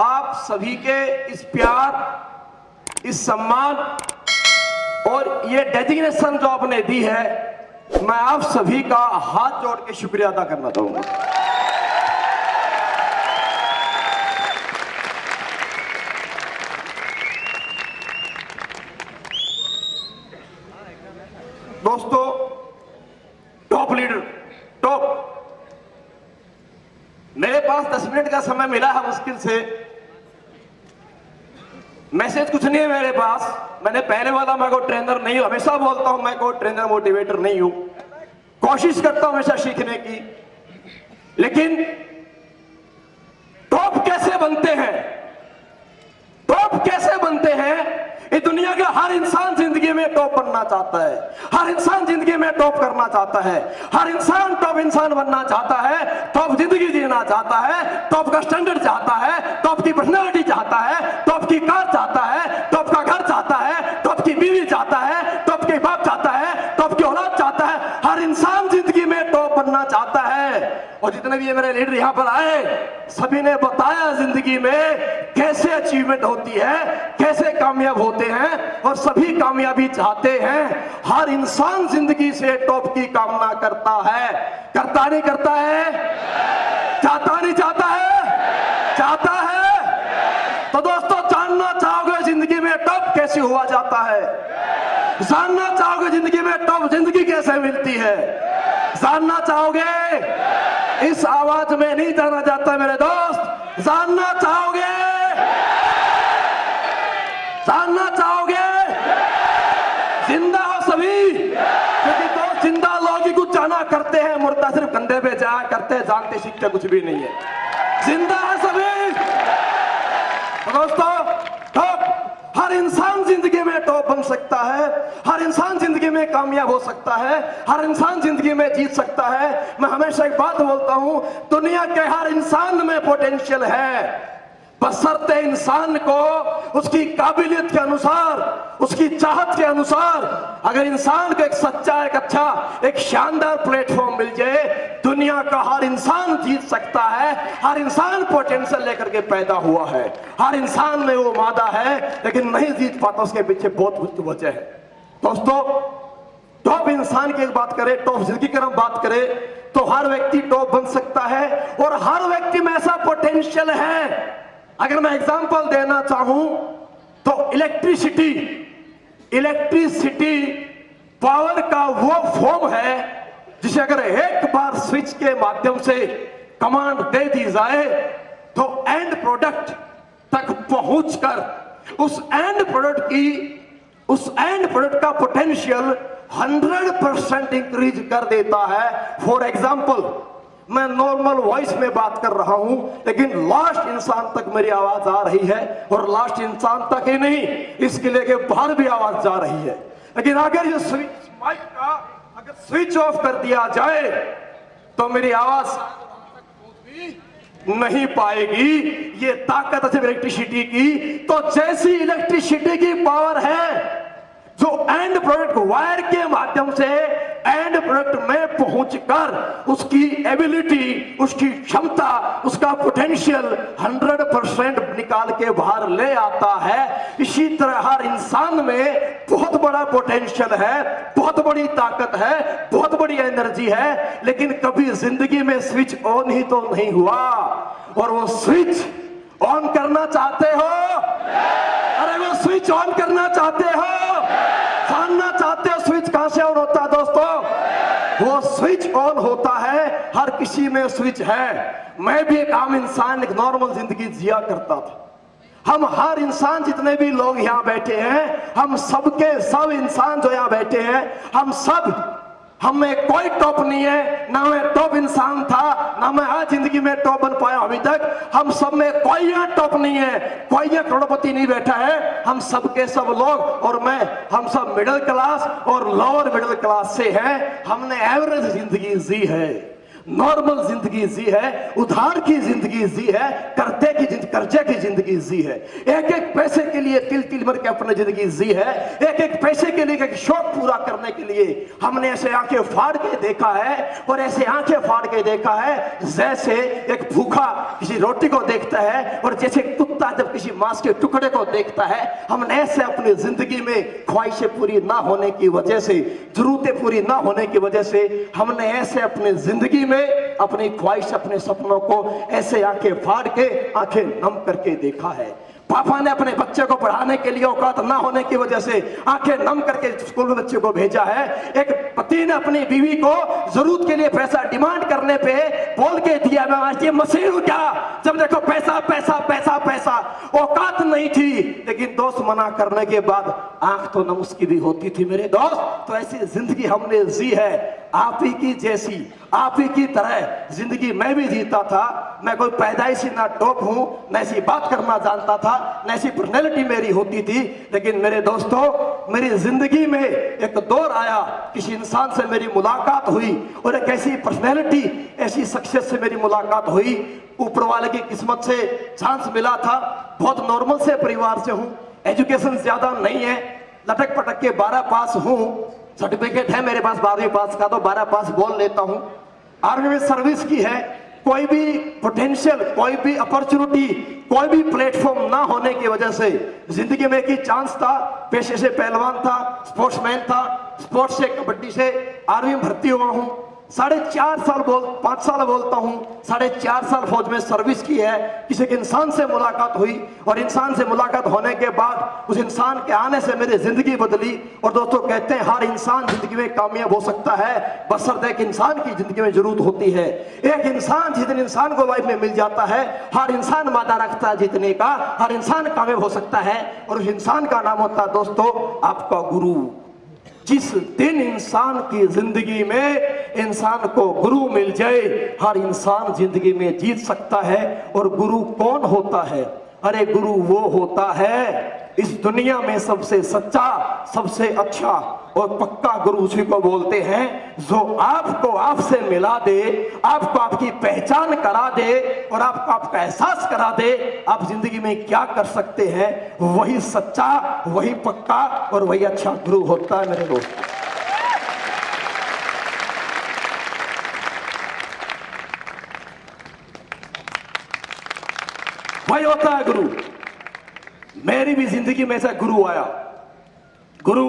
आप सभी के इस प्यार, इस सम्मान और ये डेजिग्नेशन जो आपने दी है, मैं आप सभी का हाथ जोड़ के शुक्रिया अदा करना चाहूंगा। दोस्तों, टॉप लीडर, टॉप, मेरे पास 10 मिनट का समय मिला है मुश्किल से। मैसेज कुछ नहीं है मेरे पास। मैंने पहले वाला, मैं कोई ट्रेनर नहीं हूं, हमेशा बोलता हूं मैं कोई ट्रेनर मोटिवेटर नहीं हूं। कोशिश करता हूं हमेशा सीखने की, लेकिन टॉप कैसे बनते हैं, टॉप कैसे बनते हैं, ये दुनिया का हर इंसान जिंदगी में टॉप बनना चाहता है। हर इंसान जिंदगी में टॉप करना चाहता है। हर इंसान टॉप इंसान बनना चाहता है, टॉप जिंदगी जीना चाहता है, टॉप का स्टैंडर्ड चाहता है, टॉप की पर्सनालिटी चाहता है, टॉप की कार चाहता है, टॉप का घर चाहता है, टॉप की बीवी चाहता है, टॉप के बाप चाहता है, टॉप की औलाद चाहता है। हर इंसान जिंदगी में टॉप बनना चाहता है। और जितने भी ये मेरे लीडर यहां पर आए, सभी ने बताया जिंदगी में कैसे अचीवमेंट होती है, कैसे कामयाब होते हैं, और सभी कामयाबी चाहते हैं। हर इंसान जिंदगी से टॉप की कामना करता है। करता नहीं करता है? चाहता नहीं चाहता है? चाहता है। तो दोस्तों, जानना चाहोगे जिंदगी में टॉप कैसे हुआ जाता है? जानना चाहोगे जिंदगी में टॉप जिंदगी कैसे मिलती है? जानना चाहोगे? इस आवाज में नहीं जाना जाता मेरे दोस्त। जानना चाहोगे? जानना चाहोगे? जिंदा हो सभी, क्योंकि दोस्त जिंदा लोग ही कुछ जाना करते हैं, मुर्दा सिर्फ कंधे पे जाया करते हैं, जानते सीखते कुछ भी नहीं है। जिंदा है सभी। तो दोस्तों, टॉप, हर इंसान जिंदगी में टॉप बन सकता है। हर इंसान जिंदगी में कामयाब हो सकता है। हर इंसान जिंदगी में जीत सकता है। मैं हमेशा एक बात बोलता हूं, दुनिया के हर इंसान में पोटेंशियल है, बशर्ते इंसान को उसकी काबिलियत के अनुसार, उसकी चाहत के अनुसार, अगर इंसान को एक सच्चा, एक अच्छा, एक शानदार प्लेटफॉर्म मिल जाए, दुनिया का हर इंसान जीत सकता है। हर इंसान पोटेंशियल लेकर के पैदा हुआ है। हर इंसान में वो मादा है, लेकिन नहीं जीत पाता। उसके पीछे बहुत कुछ वजह है। दोस्तों, टॉप इंसान की एक बात करें, टॉप जिंदगी की हम बात करें, तो हर व्यक्ति टॉप बन सकता है, और हर व्यक्ति में ऐसा पोटेंशियल है। अगर मैं एग्जांपल देना चाहूं तो इलेक्ट्रिसिटी पावर का वो फॉर्म है जिसे अगर एक बार स्विच के माध्यम से कमांड दे दी जाए तो एंड प्रोडक्ट तक पहुंचकर उस एंड प्रोडक्ट का पोटेंशियल 100% इंक्रीज कर देता है। फॉर एग्जांपल, मैं नॉर्मल वॉइस में बात कर रहा हूं, लेकिन लास्ट इंसान तक मेरी आवाज आ रही है, और लास्ट इंसान तक ही नहीं, इस किले के बाहर भी आवाज जा रही है। लेकिन अगर ये स्विच माइक का अगर स्विच ऑफ कर दिया जाए तो मेरी आवाज नहीं पाएगी। ये ताकत है इलेक्ट्रिसिटी की। तो जैसी इलेक्ट्रिसिटी की पावर है, जो एंड प्रोडक्ट वायर के माध्यम से एंड प्रोडक्ट में पहुंचकर उसकी एबिलिटी, उसकी क्षमता, उसका पोटेंशियल 100% निकाल के बाहर ले आता है, इसी तरह हर इंसान में बहुत बड़ा पोटेंशियल है, बहुत बड़ी ताकत है, बहुत बड़ी एनर्जी है, लेकिन कभी जिंदगी में स्विच ऑन ही तो नहीं हुआ। और वो स्विच ऑन करना चाहते हो? अरे वो स्विच ऑन करना चाहते हो? जानना चाहते हो स्विच कहां से ऑन होता है? दोस्तों, वो स्विच ऑन होता है, हर किसी में स्विच है। मैं भी एक आम इंसान, एक नॉर्मल जिंदगी जिया करता था। हम हर इंसान, जितने भी लोग यहां बैठे हैं, हम सबके सब इंसान जो यहां बैठे हैं, हम में कोई टॉप नहीं है। ना मैं टॉप इंसान था, ना मैं आज जिंदगी में टॉप बन पाया अभी तक। हम सब में कोई यहाँ टॉप नहीं है, कोई यहाँ करोड़पति नहीं बैठा है। हम सब के सब लोग और मैं, हम सब मिडिल क्लास और लोअर मिडिल क्लास से हैं। हमने एवरेज जिंदगी जी है, नॉर्मल जिंदगी जी है, उधार की जिंदगी जी है, कर्जे की जिंदगी जी है। एक एक पैसे के लिए तिल तिल मर के अपनी जिंदगी जी है। एक एक पैसे के लिए, एक शौक पूरा करने के लिए हमने ऐसे आंखें फाड़ के देखा है, और ऐसे आंखें फाड़ के देखा है जैसे एक भूखा किसी रोटी को देखता है, और जैसे कुत्ता इंसान जब किसी मांस के टुकड़े को देखता है, हम ऐसे अपनी जिंदगी में ख्वाहिशें पूरी ना होने की वजह से, जरूरतें पूरी ना होने की वजह से, हमने ऐसे अपनी जिंदगी में अपनी ख्वाहिश, अपने सपनों को ऐसे आंखें फाड़ के, आंखें नम करके देखा है। पापा ने अपने बच्चे को पढ़ाने के लिए औकात ना होने की वजह से आंखें नम करके स्कूल में बच्चे को भेजा है। एक पति ने अपनी बीवी को जरूरत के लिए पैसा डिमांड करने पे बोल के दिया, मैं आज ये मशीन हूं क्या, जब देखो पैसा पैसा पैसा पैसा। औकात नहीं थी, लेकिन दोस्त मना करने के बाद आंख तो नम उसकी भी होती थी मेरे दोस्त। तो ऐसी जिंदगी हमने जी है, आप ही की जैसी, आप ही की तरह जिंदगी मैं भी जीता था। मैं कोई पैदाइशी ना टॉप हूं, न ऐसी बात करना जानता था, न ऐसी पर्सनैलिटी मेरी होती थी। लेकिन मेरे दोस्तों, मेरी जिंदगी में एक दौर आया, किसी इंसान से मेरी मुलाकात हुई और एक ऐसी पर्सनैलिटी, ऐसी शख्सियत से मेरी मुलाकात हुई। ऊपर वाले की किस्मत से चांस मिला था। बहुत नॉर्मल से परिवार से हूं, एजुकेशन ज्यादा नहीं है, लटक पटक के 12 पास हूं, सर्टिफिकेट है मेरे पास 12वीं पास का, तो 12 पास बोल लेता हूं। आर्मी में सर्विस की है। कोई भी पोटेंशियल, कोई भी अपॉर्चुनिटी, कोई भी प्लेटफॉर्म ना होने की वजह से जिंदगी में एक चांस था। पेशे से पहलवान था, स्पोर्ट्समैन था, स्पोर्ट्स से कबड्डी से आर्मी में भर्ती हुआ हूं। 5 साल बोलता हूं, 4.5 साल फौज में सर्विस की है। किसी के इंसान से मुलाकात हुई और इंसान से मुलाकात होने के बाद उस इंसान के आने से मेरी जिंदगी बदली। और दोस्तों, कहते हैं हर इंसान जिंदगी में कामयाब हो सकता है, बशर्ते एक इंसान की जिंदगी में जरूरत होती है। एक इंसान, जितने इंसान को लाइफ में मिल जाता है, हर इंसान वादा रखता है जीतने का, हर इंसान कामयाब हो सकता है। और उस इंसान का नाम होता है दोस्तों आपका गुरु। जिस दिन इंसान की जिंदगी में इंसान को गुरु मिल जाए, हर इंसान जिंदगी में जीत सकता है। और गुरु कौन होता है? अरे गुरु वो होता है इस दुनिया में सबसे सच्चा, सबसे अच्छा और पक्का गुरु उसी को बोलते हैं जो आपको आपसे मिला दे, आपको आपकी पहचान करा दे और आपको आपका एहसास करा दे आप जिंदगी में क्या कर सकते हैं। वही सच्चा, वही पक्का और वही अच्छा गुरु होता है मेरे दोस्त। वही होता है गुरु। मेरी भी जिंदगी में ऐसा गुरु आया। गुरु,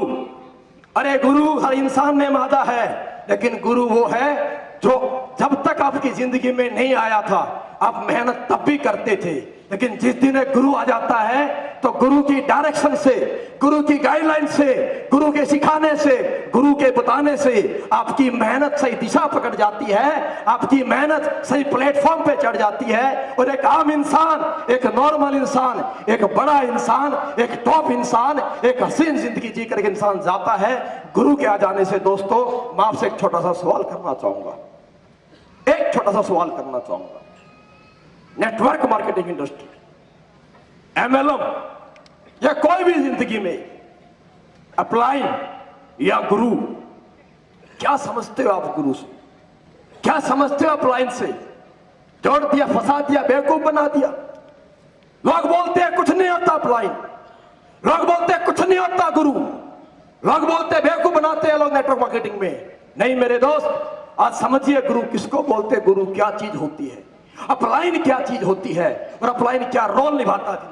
अरे गुरु हर इंसान में मादा है, लेकिन गुरु वो है जो जब तक आपकी जिंदगी में नहीं आया था आप मेहनत तब भी करते थे, लेकिन जिस दिन एक गुरु आ जाता है तो गुरु की डायरेक्शन से, गुरु की गाइडलाइन से, गुरु के सिखाने से, गुरु के बताने से आपकी मेहनत सही दिशा पकड़ जाती है, आपकी मेहनत सही प्लेटफॉर्म पे चढ़ जाती है। और एक आम इंसान, एक नॉर्मल इंसान, एक बड़ा इंसान, एक टॉप इंसान, एक हसीन जिंदगी जी करके इंसान जाता है। गुरु के आ जाने से दोस्तों, मैं आपसे एक छोटा सा सवाल करना चाहूंगा, एक छोटा सा सवाल करना चाहूंगा। नेटवर्क मार्केटिंग इंडस्ट्री, MLM या कोई भी जिंदगी में अपलाइन या गुरु, क्या समझते हो आप गुरु से? क्या समझते हो अपलाइन से? जोड़ दिया, फंसा दिया, बेवकूफ बना दिया। लोग बोलते हैं कुछ नहीं होता अपलाइन, लोग बोलते हैं कुछ नहीं होता गुरु, लोग बोलते हैं बेवकूफ बनाते हैं लोग नेटवर्क मार्केटिंग में। नहीं मेरे दोस्त, आज समझिए गुरु किसको बोलते हैं, गुरु क्या चीज होती है, अपलाइन क्या चीज होती है और अपलाइन क्या रोल निभाता है।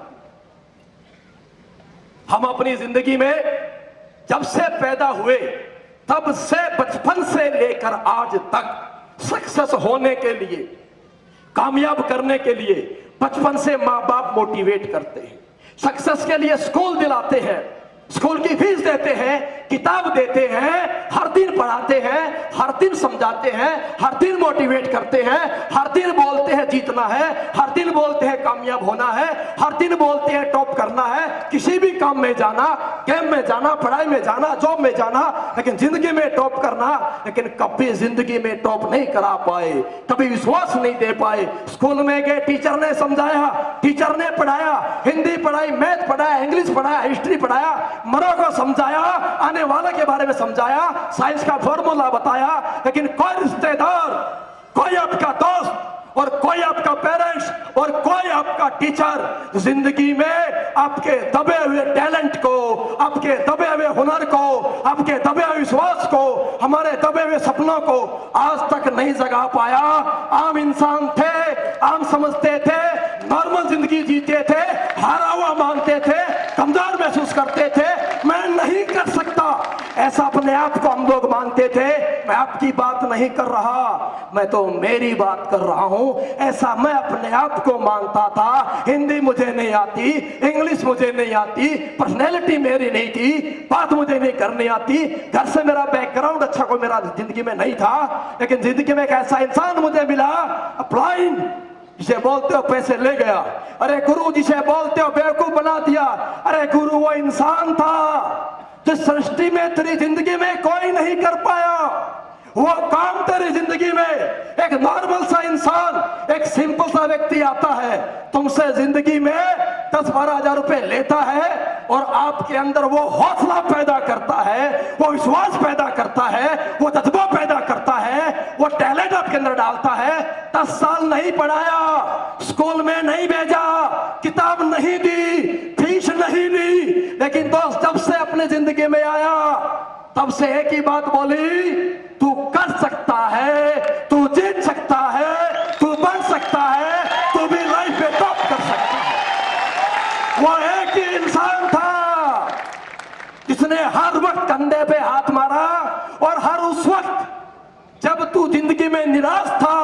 हम अपनी जिंदगी में जब से पैदा हुए तब से, बचपन से लेकर आज तक सक्सेस होने के लिए, कामयाब करने के लिए बचपन से माँ बाप मोटिवेट करते हैं, सक्सेस के लिए स्कूल दिलाते हैं, स्कूल की फीस देते हैं, किताब देते हैं, हर दिन पढ़ाते हैं, हर दिन समझाते हैं, हर दिन मोटिवेट करते हैं, हर दिन बोलते हैं जीतना है, हर दिन बोलते हैं कामयाब होना है, हर दिन बोलते हैं टॉप करना है, किसी भी काम में जाना, गेम में जाना, पढ़ाई में जाना, जॉब में जाना, लेकिन जिंदगी में टॉप करना। लेकिन कभी जिंदगी में टॉप नहीं करा पाए, कभी विश्वास नहीं दे पाए। स्कूल में गए, टीचर ने समझाया, टीचर ने पढ़ाया, हिंदी पढ़ाई, मैथ पढ़ाया, इंग्लिश पढ़ाया, हिस्ट्री पढ़ाया, मरो को समझाया, आने वाले के बारे में समझाया, साइंस का फॉर्मूला बताया, लेकिन कोई रिश्तेदार, कोई आपका दोस्त और कोई आपका पेरेंट्स और कोई आपका टीचर जिंदगी में आपके दबे हुए टैलेंट को, आपके दबे हुए हुनर को, आपके दबे हुए विश्वास को, हमारे दबे हुए सपनों को आज तक नहीं जगा पाया। आम इंसान थे, आम समझते थे, नॉर्मल जिंदगी जीते थे, हारा हुआ मानते थे, कमजोर महसूस करते थे, मैं नहीं कर सकता, ऐसा अपने आप को हम लोग मानते थे। मैं आपकी बात नहीं कर रहा, मैं तो मेरी बात कर रहा हूं। ऐसा मैं अपने आप को मानता था। हिंदी मुझे नहीं आती, इंग्लिश मुझे नहीं आती, पर्सनैलिटी मेरी नहीं थी, बात मुझे नहीं करनी आती, घर से मेरा बैकग्राउंड अच्छा कोई मेरा जिंदगी में नहीं था, लेकिन जिंदगी में एक ऐसा इंसान मुझे मिला, अपलाइन, जिसे बोलते हो पैसे ले गया। अरे गुरु, जिसे बोलते हो बेवकूफ बना दिया। अरे गुरु वो इंसान था जिस सृष्टि में तेरी जिंदगी में कोई नहीं कर पाया, वो काम तेरी जिंदगी में एक नॉर्मल सा इंसान, एक सिंपल सा व्यक्ति आता है, तुमसे जिंदगी में 10-12 हजार रुपए लेता है और आपके अंदर वो हौसला पैदा करता है, वो विश्वास पैदा करता है, वो जज्बा पैदा करता है, वो टैलेंट आपके अंदर डालता है। 10 साल नहीं पढ़ाया, स्कूल में नहीं भेजा, किताब नहीं दी, फीस नहीं दी, लेकिन दोस्त जब से अपने जिंदगी में आया तब से एक ही बात बोली, तू कर सकता है, तू जीत सकता है, तू बन सकता है, तू भी लाइफ में टॉप कर सकता है। वो एक ही इंसान था जिसने हर वक्त कंधे पे हाथ मारा और हर उस वक्त जब तू जिंदगी में निराश था,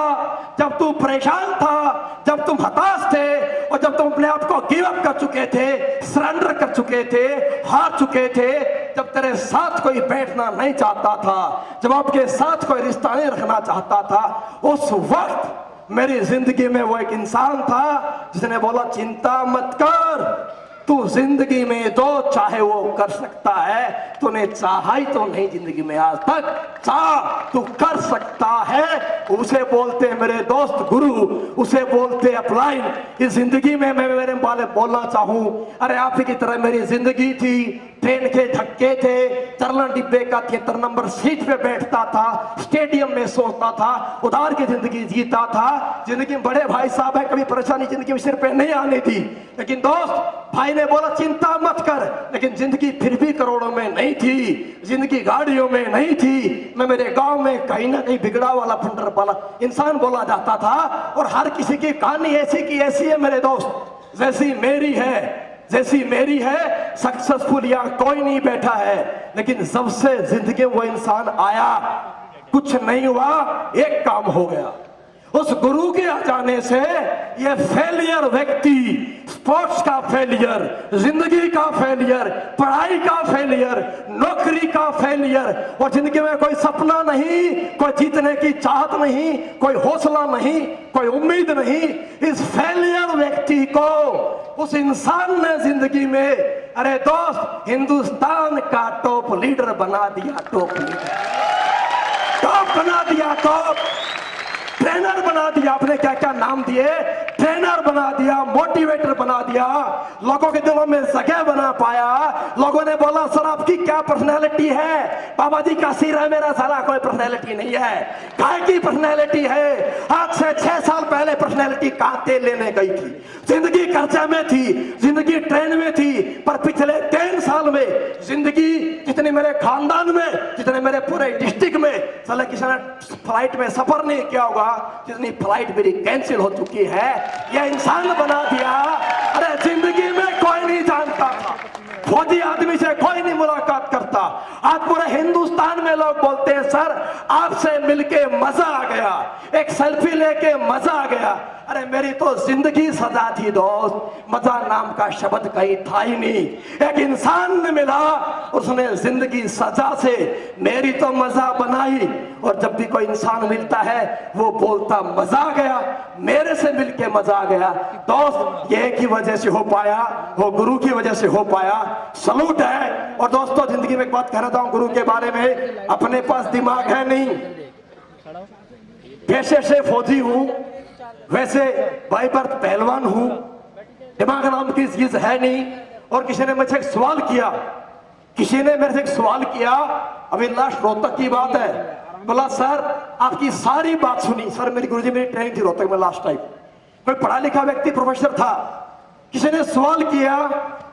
जब तू परेशान था, जब तुम हताश थे और जब तुम अपने आप को गिव अप कर चुके थे, सरेंडर कर चुके थे, हार चुके थे, जब तेरे साथ कोई बैठना नहीं चाहता था, जब आपके साथ कोई रिश्ता नहीं रखना चाहता था, उस वक्त मेरी जिंदगी में वो एक इंसान था जिसने बोला चिंता मत कर, तू जिंदगी में जो चाहे वो कर सकता है, तूने चाहा ही तो नहीं जिंदगी में आज तक, चाह तू कर सकता है। उसे बोलते मेरे दोस्त गुरु, उसे बोलते अपलाइन। इस जिंदगी में मैं मेरे वाले बोलना चाहूं, अरे आप ही की तरह मेरी जिंदगी थी, ट्रेन के धक्के थे, चरला डिब्बे का 73 नंबर सीट पे बैठता था, स्टेडियम में सोता था, उधार की जिंदगी जीता था। जिंदगी में बड़े भाई साहब है, कभी परेशानी जिंदगी में सिर पे नहीं आनी थी, लेकिन दोस्त भाई ने बोला चिंता मत कर, लेकिन जिंदगी फिर भी करोड़ों में नहीं थी, जिंदगी गाड़ियों में नहीं थी। मैं मेरे गांव में कहीं ना कहीं बिगड़ा वाला फंडर वाला इंसान बोला जाता था, और हर किसी की कहानी ऐसी की ऐसी है मेरे दोस्त, जैसी मेरी है, जैसी मेरी है। सक्सेसफुल यहाँ कोई नहीं बैठा है, लेकिन जब से जिंदगी में वो इंसान आया कुछ नहीं हुआ, एक काम हो गया। उस गुरु के आ जाने से ये फेलियर व्यक्ति, स्पोर्ट्स का फेलियर, जिंदगी का फेलियर, पढ़ाई का फेलियर, नौकरी का फेलियर, और जिंदगी में कोई सपना नहीं, कोई जीतने की चाहत नहीं, कोई हौसला नहीं, कोई उम्मीद नहीं, इस फेलियर व्यक्ति को उस इंसान ने जिंदगी में, अरे दोस्त, हिंदुस्तान का टॉप लीडर बना दिया, टॉप लीडर, टॉप बना दिया, टॉप ट्रेनर बना दिया। आपने क्या क्या नाम दिए, ट्रेनर बना दिया, मोटिवेटर बना दिया, लोगों के दिलों में जगह बना पाया। लोगों ने बोला सर आपकी क्या पर्सनैलिटी है? बाबा जी का सिर है, मेरा सारा कोई पर्सनैलिटी नहीं है। काय की पर्सनैलिटी है? आज से 6 साल पहले पर्सनैलिटी कहां तेल लेने गई थी, जिंदगी कर्जा में थी, जिंदगी ट्रेन में थी, पर पिछले 3 साल में जिंदगी जितनी मेरे खानदान में, जितने मेरे पूरे डिस्ट्रिक्ट में साला किसी ने फ्लाइट में सफर नहीं किया होगा, जितनी फ्लाइट मेरी कैंसिल हो चुकी है। यह इंसान बना दिया। अरे जिंदगी में कोई नहीं जानता था, फौजी आदमी से कोई नहीं मुलाकात करता। आज पूरे हिंदुस्तान में लोग बोलते हैं सर आपसे मिलके मजा आ गया, एक सेल्फी लेके मजा आ गया। अरे मेरी तो जिंदगी सजा थी दोस्त, मजा नाम का शब्द कहीं था ही नहीं। एक इंसान ने मिला, उसने जिंदगी सजा से मेरी तो मजा बनाई। और जब भी कोई इंसान मिलता है वो बोलता मजा आ गया, मेरे से मिलके मजा आ गया। दोस्त ये एक ही वजह से हो पाया, वो गुरु की वजह से हो पाया। सलूट है। और दोस्तों जिंदगी में एक बात कह रहा हूं गुरु के बारे में, अपने पास दिमाग है नहीं, पेशे से फौजी हूं, वैसे बाई बर्थ पहलवान हूं, दिमाग नाम की चीज है नहीं। और किसी ने मुझसे एक सवाल किया, किसी ने मेरे से एक सवाल किया, अभी लास्ट रोहतक की बात है, बोला सर आपकी सारी बात सुनी। सर मेरी गुरुजी मेरी ट्रेनिंग थी रोहतक में लास्ट टाइम, कोई पढ़ा लिखा व्यक्ति प्रोफेसर था, किसी ने सवाल किया,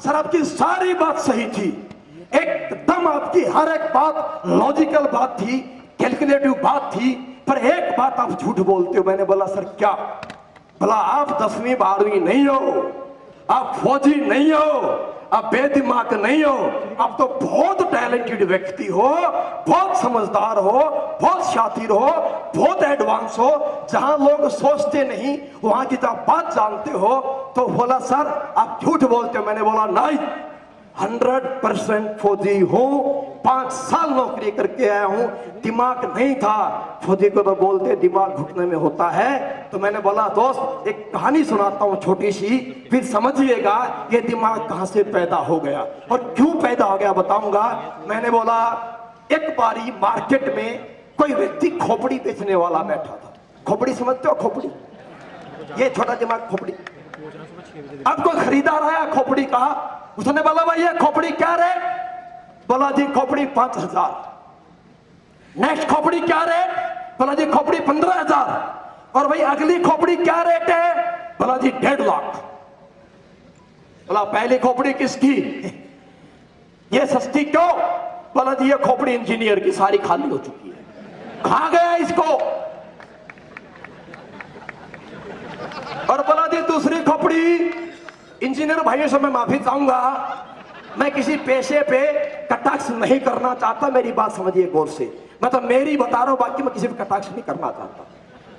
सर आपकी सारी बात सही थी, एकदम आपकी हर एक बात लॉजिकल बात थी, कैलकुलेटिव बात थी, पर एक बात आप झूठ बोलते हो। मैंने बोला सर क्या? बोला आप 10वीं 12वीं नहीं हो, आप फौजी नहीं हो, आप बेदिमाग नहीं हो, आप तो बहुत टैलेंटेड व्यक्ति हो, बहुत समझदार हो, बहुत शातिर हो, बहुत एडवांस हो, जहां लोग सोचते नहीं वहां की जब बात जानते हो। तो बोला सर आप झूठ बोलते हो। मैंने बोला नहीं, 100% फौजी हूं, 5 साल नौकरी करके आया हूं, दिमाग नहीं था। फौजी को तो बोलते दिमाग घुटने में होता है। तो मैंने बोला दोस्त एक कहानी सुनाता हूं छोटी सी, फिर समझिएगा ये दिमाग कहां से पैदा हो गया और क्यों पैदा हो गया बताऊंगा। मैंने बोला एक बारी मार्केट में कोई व्यक्ति खोपड़ी बेचने वाला बैठा था। खोपड़ी समझते हो? खोपड़ी, ये छोटा दिमाग खोपड़ी। अब कोई खरीदार आया खोपड़ी का, उसने बोला भाई ये खोपड़ी क्या रेट? बोला जी खोपड़ी 5000। नेक्स्ट खोपड़ी क्या रेट? बोला जी खोपड़ी 15000। और भाई अगली खोपड़ी क्या रेट है? बोला जी 1.5 लाख। बोला पहली खोपड़ी किसकी? ये सस्ती क्यों? बोला जी ये खोपड़ी इंजीनियर की, सारी खाली हो चुकी है, खा गया इसको। और बोला जी दूसरी खोपड़ी, इंजीनियर भाइयों से मैं माफी चाहूंगा, मैं किसी पेशे पे कटाक्ष नहीं करना चाहता, मेरी बात समझिए गौर से, मैं तो मेरी बता रहा हूं, बाकी मैं किसी पे कटाक्ष नहीं करना चाहता।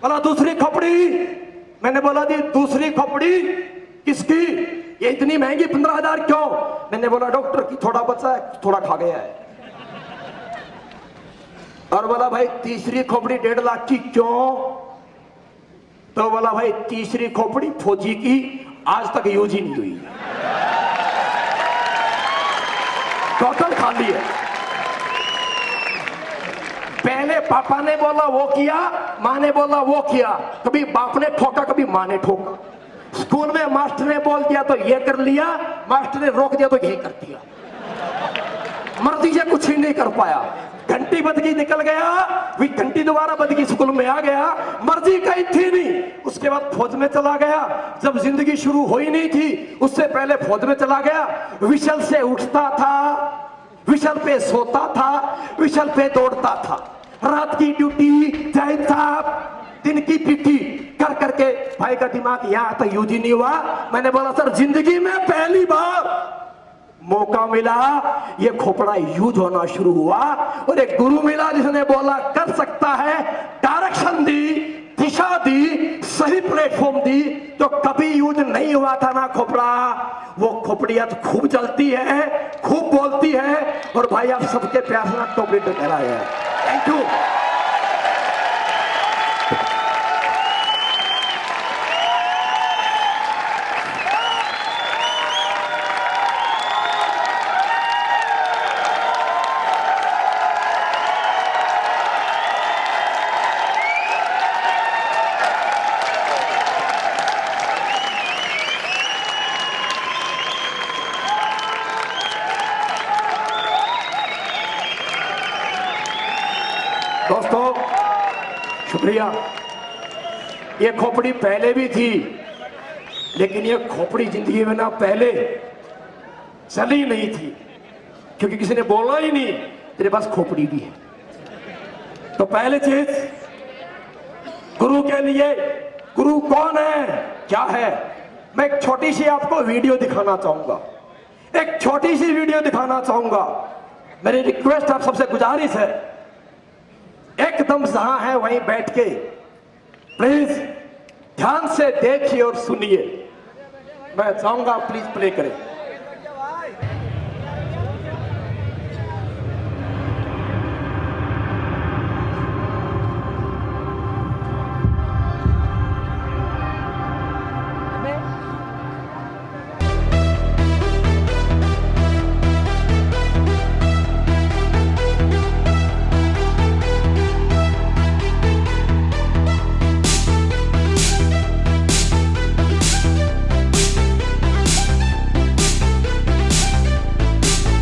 बोला दूसरी खोपड़ी। मैंने बोला जी दूसरी खोपड़ी किसकी? ये इतनी महंगी 15,000 क्यों? मैंने बोला डॉक्टर की, थोड़ा बचा है, थोड़ा खा गया है। और बोला भाई तीसरी खोपड़ी 1.5 लाख की क्यों? तो बोला भाई तीसरी खोपड़ी फौजी की, आज तक यूज ही नहीं हुई, टोटल खाली है। पहले पापा ने बोला वो किया, माँ ने बोला वो किया, कभी बाप ने ठोका कभी माँ ने ठोका। स्कूल में मास्टर ने बोल दिया तो ये कर लिया, मास्टर ने रोक दिया तो यही कर दिया, मर्जी से कुछ ही नहीं कर पाया। घंटी बज गई निकल गया, फिर घंटी दोबारा बज गई स्कूल में आ गया, मर्जी कहीं थी नहीं। उसके बाद फौज में चला गया, जब जिंदगी शुरू हो ही नहीं थी उससे पहले फौज में चला गया। विशल से उठता था, विशल पे सोता था, विशल पे दौड़ता था, रात की ड्यूटी, जय साहब दिन की पीटी कर करके भाई का दिमाग यहाँ तक यूज ही नहीं हुआ। मैंने बोला सर जिंदगी में पहली बार मौका मिला, ये खोपड़ा यूज होना शुरू हुआ, और एक गुरु मिला जिसने बोला कर सकता है, डायरेक्शन दी, दिशा दी, सही प्लेटफॉर्म दी। तो कभी यूज नहीं हुआ था ना खोपड़ा, वो खोपड़ियां तो खूब चलती है, खूब बोलती है, और भाई आप सबके प्यार से टॉपरेटर कह रहा है। Thank you. दोस्तों शुक्रिया। ये खोपड़ी पहले भी थी, लेकिन ये खोपड़ी जिंदगी में ना पहले चली नहीं थी, क्योंकि किसी ने बोला ही नहीं तेरे पास खोपड़ी भी है। तो पहले चीज गुरु के लिए, गुरु कौन है, क्या है, मैं एक छोटी सी आपको वीडियो दिखाना चाहूंगा, एक छोटी सी वीडियो दिखाना चाहूंगा। मेरी रिक्वेस्ट आप सबसे गुजारिश है, एकदम जहां है वहीं बैठ के प्लीज ध्यान से देखिए और सुनिए। मैं चाहूंगा प्लीज प्ले करें।